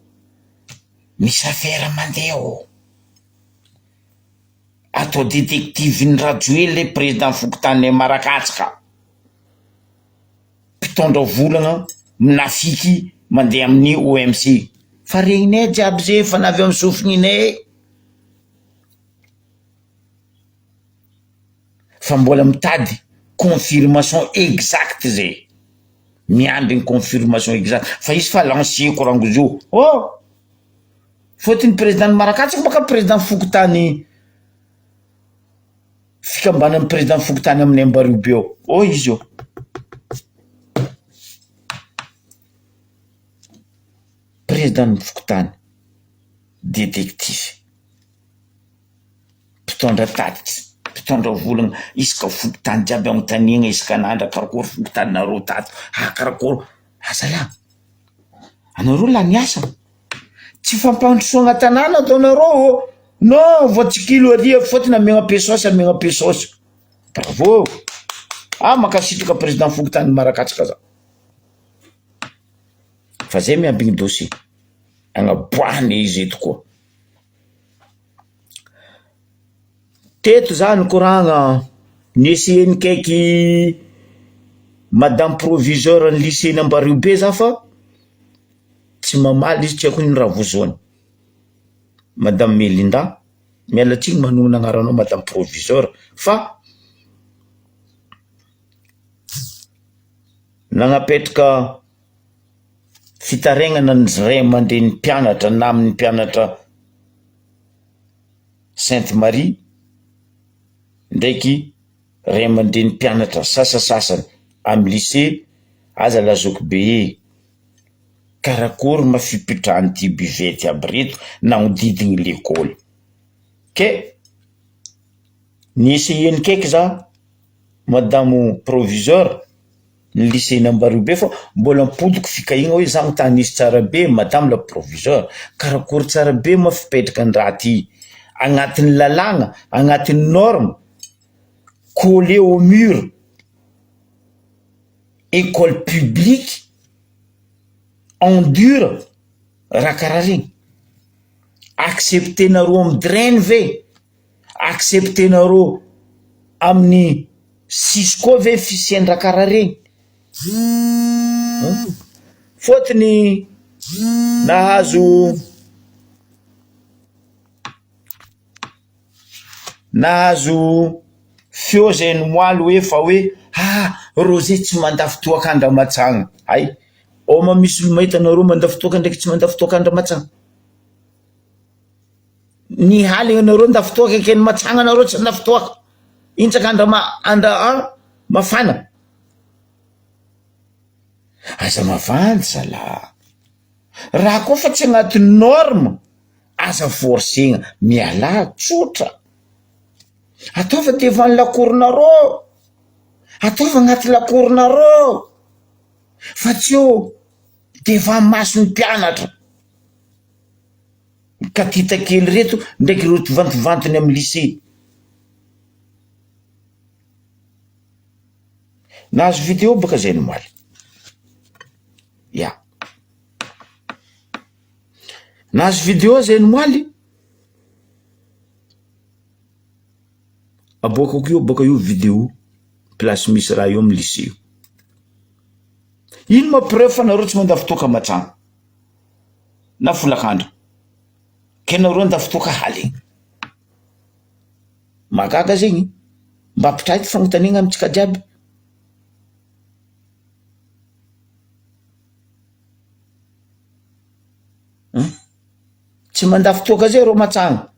misy affaire mandeha ao atao détective ny Rajoely le président Fokotany Amarakatsika mpitondra volagna minafiky mandeha amin'ny OMC fa regninay jiaby zay fa navy amin'ny sofininay fa mbola mitady confirmation exacte zay miamby ny confirmation exacte fa izy fa lanceko rango zio fotony président Marakatsika baka président Fokotany fikambana amin'ny président Fokotany amin'ny Ambaribe ao izy io président Fokotany détective mpitondra tatitsy mpitondra volagna isaka Fokotany jiaby agnontaniagna isaka nandra karakory Fokotany nareo tato karakory azala anareo la niasa tsy fampandrosoagna tanàna ataonareo non voatsikilo aria fotony amiagna pesosy bravo makasitraka président Fokotany Marakatsika za fa zay miambigny dossier agnaboahany izy eto koa teto zany koragna nieseny kaiky madame proviseur ny lycée Ambaribe za fa tsy mamaly izy tsy haiko ny raha vozoany madame Melinda mialatsiny manona agnaranao madame proviseur fa nagnapetraka fitaregnana ny ray aman-dren'ny mpianatra na amin'ny mpianatra Sainte Marie ndraiky ray aman-dren'ny mpianatra sasasasany amin'ny lycée aza lazoko be karakory mafipitrahany ty bivety aby reto nagnodigny l'école ke nisy eny kaiky za madame proviseur ny lycée Nambarobe fa mbola mipodiko fikaigna hoe za tany izy tsara be madame la proviseur karakory tsara be ma fipetraka ny raha ty agnatin'ny lalagna agnatin'ny norme collé au mur école publique en dur raha karaha regny acceptenareo amin'ny draine ve acceptenareo amin'ny Cisco ve fisian-draha karaha regny fôtony nahazo feo zay ny moaly hoe fa hoe Rosé tsy mandafy toak'andra matsagna ay oma misy mahitanareo mandafy toaka ndraiky tsy mandafy toak'andra matsagna ny haligna nareo ndafy toaka ekeny matsagna nareo tsy ndafy toaka intsaka andra mafana aza mavandy zala raha koa fa tsy agnaty norme aza forcegna miala tsotra ataova devant lakoronareo ataova agnaty lakoronareo fa tsy eo devant mason'ny mpianatra katita kely reto ndraiky reto vantovantony amin'ny lycée nahazo vidéo baka zay ny moaly ya nahazo vidéo zay ny moaly aboakako io baka io vidéo place misy raha io amin'ny lycée ino ma preuve fa nareo tsy mandafy toaka matsagna na folak'andro ke nareo andafy toaka haligny magaga zegny mba ampitray ty fagnontaniagna amitsika jiaby tsy mandafy toaka zay reo matsagna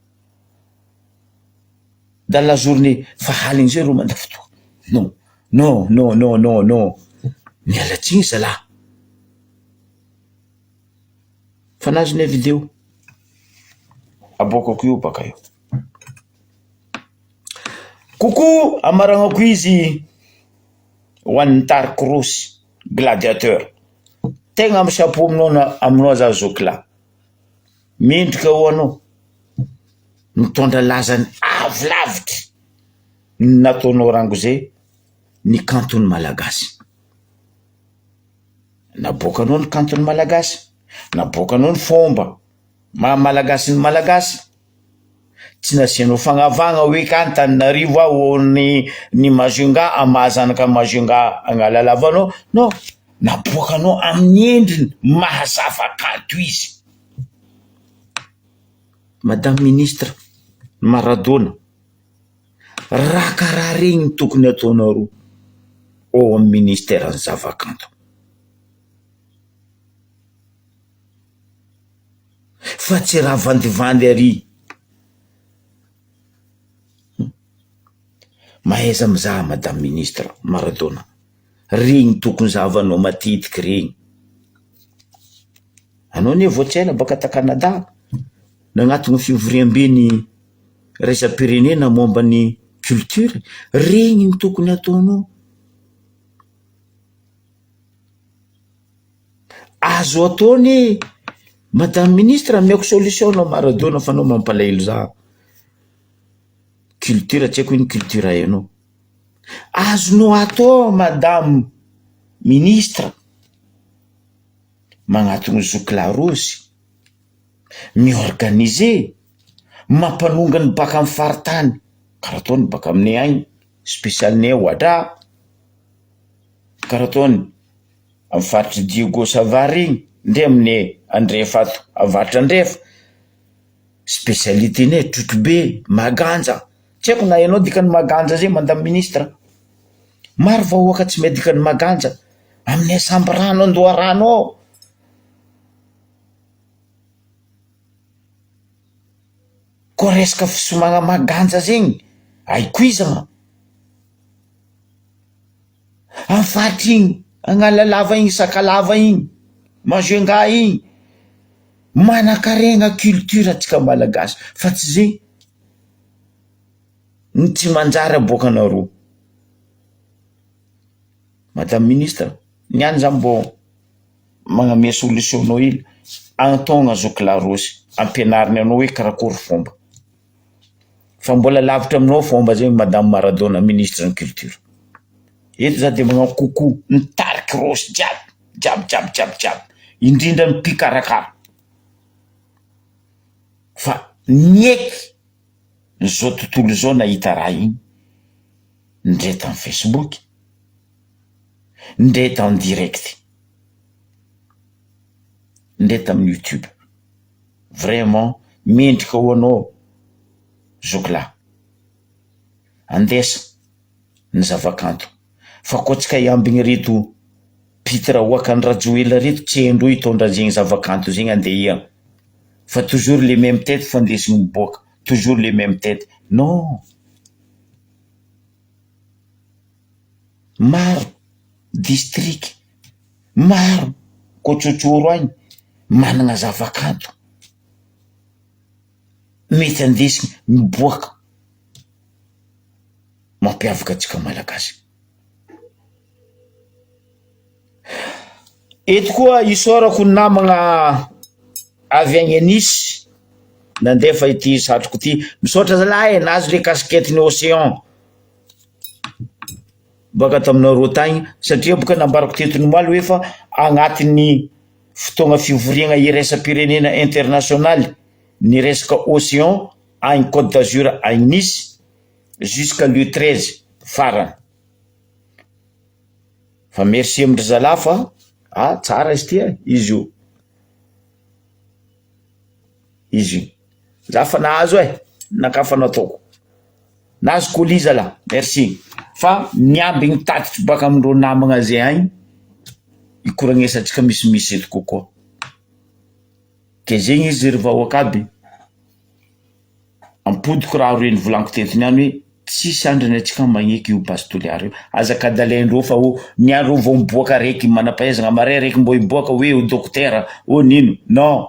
dans la journée fa haligny zay reo mandafy toaka non mialatsigny zalahy fa nazone vidéo aboakako io baka io coucou amaragnako izy ho an'ny Tark Rosy gladiateur tegna amy chapeau aminao za zokla mendrika ho anao mitondra lazany avolavitra nataonao rango zay ny kantony malagasy naboakanao ny kantony malagasy naboakanao ny fomba malagasy ny malagasy tsy nasianao fagnavagna hoe k'Antananarivo aho ny Majunga amahazanaka Majunga agnalalavanao non naboakanao amin'ny endriny mahazava-kanto izy madame ministre Maradona raha karaha regny tokony ataonareo ao amin'ny ministère ny zava-kanto fa tsy raha vandivandy ary mahaiza mizaha madame ministre Maradona regny tokony zavanao matetiky regny anao ne voatsela baka ta Canada nagnatony fivoriam-beny raisam-pirenena momba ny culture regny ny tokony ataonao azo ataony madame ministre amiako solution anao Maradona fa anao mampalahelo za culture tsy haiko iny culture hainao azonao atao madame ministre magnatony zokla Rosy miorganiser mampanonga ny baka amin'ny faritany karaha ataony baka aminay agny spécialinay Ouadra karaha ataony amin'ny faritry Diego Savary igny ndre amin'ny Andrefato avaritra Andrefa spécialité nay Trotrobe Maganja tsy haiko na hainao dikany Maganja zay madame ministre maro vahoaka tsy mahay dikany Maganja amin'ny Asamborano Andoharano ao ko resaka fisomagna Maganja zegny aiko izagna amin'ny faritry igny Agnalalava igny Sakalava igny Majunga igny manakaregna culture atsika malagasy fa tsy zay ny tsy manjary aboakanareo Madame Ministre, niany zambo magname solution ila antogna Zokla Rosy ampianariny anao hoe karakory fomba. Fa mbola lavitra aminao fomba zegny Madame Maradona, ministre de culture. Eto za de magnao coucou nitariky Rosy jiaby. Indrindra ny mpikarakara. Fa nieky zao tontolo zao nahita raha igny, ndreta amin'ny Facebook, ndreta en direct, ndreta amin'ny YouTube. Vraiment mendrika ho anao Zokla, andesa ny zavakanto. Fa kotsika iambigny reto Pitra Wakany Rajoelina reto tsy haindreo hitondra zegny zavakanto zegny andeha. Fa toujours les mêmes têtes fandesiny miboaka, toujours les mêmes têtes. Non, maro district, maro kotrotroro agny managna zavakanto mety andesiny miboaka mampiavaka antsika malagasy. Eto koa isorako namagna avy agny Nice, nandefa ity satroko ty, misaotra zalahy nazo le casquette ny Océan baka taminareo tagny, satria boka nambarako teto nomaly hoe fa agnatin'ny fotoagna fivoriagna iraisam-pirenena international ny resaka Océan agny Côte d'Azur agny Nice jusqu'à le 13 farany. Fa merci amindry zalahy fa tsara izy ty izy io. Za fa nahazo nakafa nataoko. Nahazo colis zalahy, merci. Fa niambigny tatitry baka amindreo namagna zay agny ikorangesantsika misimisy eto kokoa. Ke zegny izy ry vahoaka aby ampodiko raha reny volaniko teto niany hoe tsisy andrany atsika magneky io pastoliary io. Azakadalaindreo fa ny andro vao miboaka raiky manampahaizana maray raiky mbo hiboaka hoe ho dokotera ho nino. Non,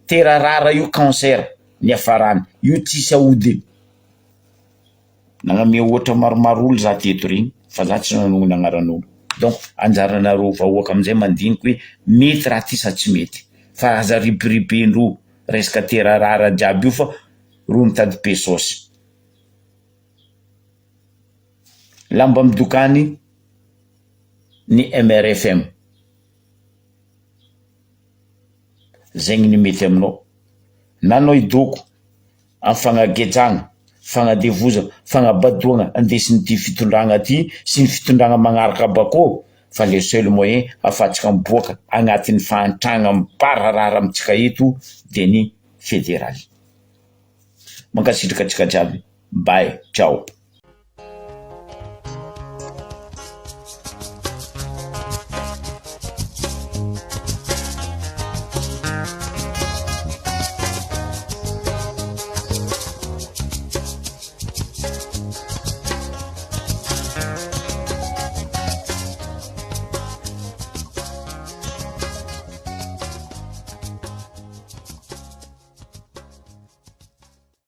tera rara io cancer ny afarany io tsisy ahodiny. Nagname ohatra maromaro olo za teto regny fa za tsy nanongo nagnaran'olo. Donc anjaranareo vahoaka amizay mandiniky hoe mety raha ty sa tsy mety. Fa aza ripiripendro resaka tera rara jiaby io fa ro mitady pesosy. Lamba midokany ny MRFM. Zegny ny mety aminao. Nanao idoko amin'ny fagnagejagna, fagnadevoza, fagnabadoagna andesin'ny ty fitondragna ty sy ny fitondragna magnaraka bako. Fa le seul moyen afatsika miboaka agnatin'ny fahantragna mipararara amitsika eto de ny fédéral. Mankasitraka atsika jiaby. Bye, ciao.